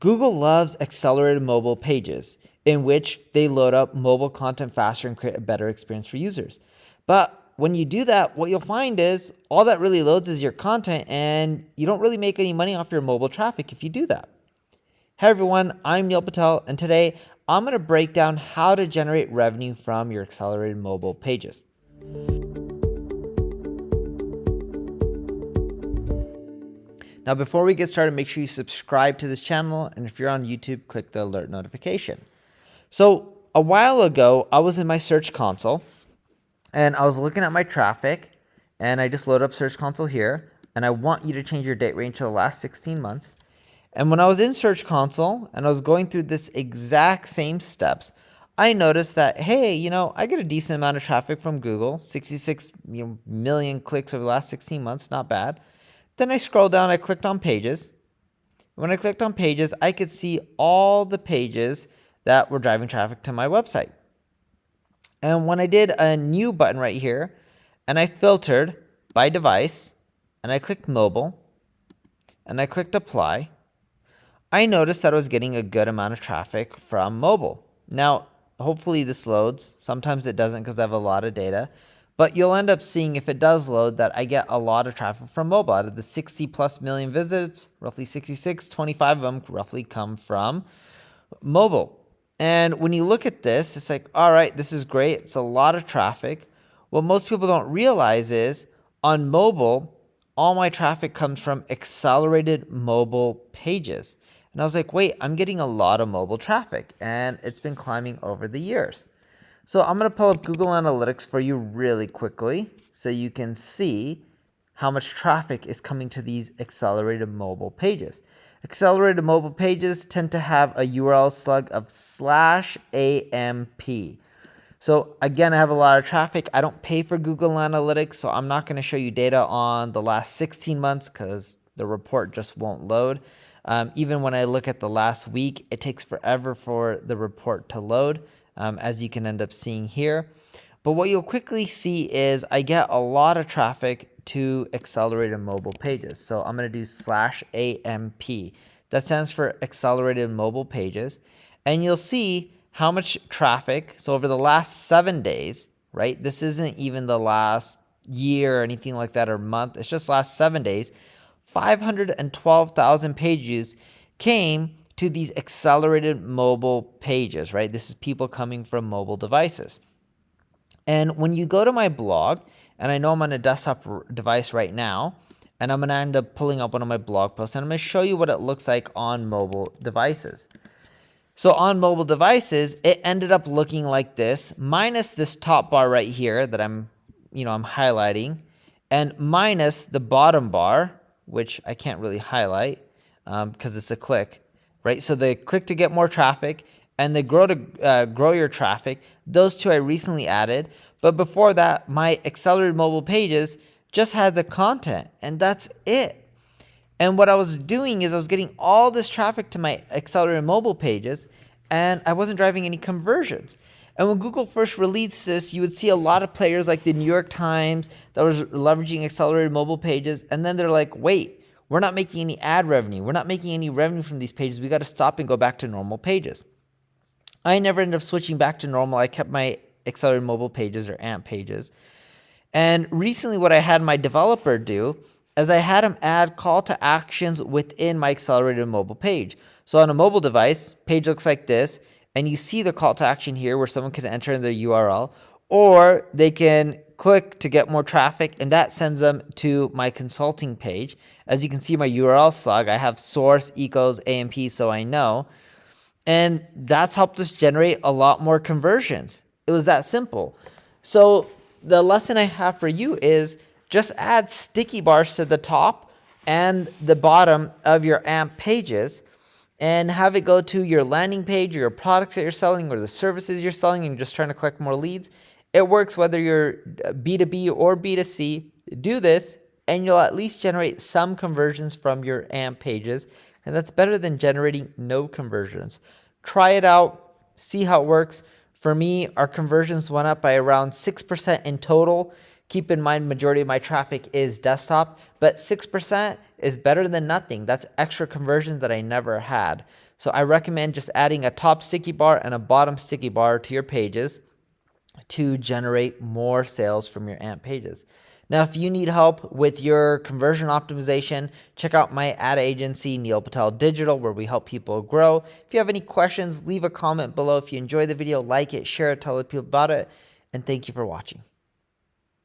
Google loves accelerated mobile pages in which they load up mobile content faster and create a better experience for users. But when you do that, what you'll find is all that really loads is your content, and you don't really make any money off your mobile traffic if you do that. Hey everyone, I'm Neil Patel, and today I'm going to break down how to generate revenue from your accelerated mobile pages. Now, before we get started, make sure you subscribe to this channel, and if you're on YouTube, click the alert notification. So a while ago, I was in my Search Console, and I was looking at my traffic, and I just load up Search Console here, and I want you to change your date range to the last 16 months. And when I was in Search Console, and I was going through this exact same steps, I noticed that, hey, I get a decent amount of traffic from Google, 66 million clicks over the last 16 months, not bad. Then I scrolled down, I clicked on pages. When I clicked on pages, I could see all the pages that were driving traffic to my website. And when I did a new button right here, and I filtered by device, and I clicked mobile, and I clicked apply, I noticed that I was getting a good amount of traffic from mobile. Now, hopefully this loads. Sometimes it doesn't because I have a lot of data. But you'll end up seeing, if it does load, that I get a lot of traffic from mobile. Out of the 60 plus million visits, roughly 66, 25 of them roughly come from mobile. And when you look at this, it's like, all right, this is great. It's a lot of traffic. What most people don't realize is on mobile, all my traffic comes from accelerated mobile pages. And I was like, wait, I'm getting a lot of mobile traffic, and it's been climbing over the years. So I'm going to pull up Google Analytics for you really quickly so you can see how much traffic is coming to these accelerated mobile pages. Accelerated mobile pages tend to have a URL slug of /AMP. So again, I have a lot of traffic. I don't pay for Google Analytics, so I'm not going to show you data on the last 16 months because the report just won't load. Even when I look at the last week, it takes forever for the report to load. As you can end up seeing here. But what you'll quickly see is I get a lot of traffic to accelerated mobile pages. So I'm going to do /AMP. That stands for accelerated mobile pages. And you'll see how much traffic. So over the last 7 days, right? This isn't even the last year or anything like that or month. It's just last 7 days. 512,000 page views came to these accelerated mobile pages, right? This is people coming from mobile devices. And when you go to my blog, and I know I'm on a desktop device right now, and I'm going to end up pulling up one of my blog posts, and I'm going to show you what it looks like on mobile devices. So on mobile devices, it ended up looking like this, minus this top bar right here that I'm highlighting, and minus the bottom bar, which I can't really highlight because it's a click. Right, so they click to get more traffic, and they grow to grow your traffic. Those two I recently added, but before that, my accelerated mobile pages just had the content, and that's it. And what I was doing is I was getting all this traffic to my accelerated mobile pages, and I wasn't driving any conversions. And when Google first released this, you would see a lot of players like the New York Times that was leveraging accelerated mobile pages, and then they're like, wait, we're not making any ad revenue. We're not making any revenue from these pages. We got to stop and go back to normal pages. I never ended up switching back to normal. I kept my accelerated mobile pages or AMP pages. And recently what I had my developer do is I had him add call to actions within my accelerated mobile page. So on a mobile device, page looks like this, and you see the call to action here where someone can enter in their URL, or they can click to get more traffic, and that sends them to my consulting page. As you can see, my URL slug, I have source equals AMP, so I know. And that's helped us generate a lot more conversions. It was that simple. So the lesson I have for you is just add sticky bars to the top and the bottom of your AMP pages, and have it go to your landing page or your products that you're selling or the services you're selling, and you're just trying to collect more leads. It works whether you're B2B or B2C. Do this, and you'll at least generate some conversions from your AMP pages, and that's better than generating no conversions. Try it out, see how it works. For me, our conversions went up by around 6% in total. Keep in mind, majority of my traffic is desktop, but 6% is better than nothing. That's extra conversions that I never had. So I recommend just adding a top sticky bar and a bottom sticky bar to your pages to generate more sales from your AMP pages. Now, if you need help with your conversion optimization, check out my ad agency, Neil Patel Digital, where we help people grow. If you have any questions, leave a comment below. If you enjoy the video, like it, share it, tell other people about it, and thank you for watching.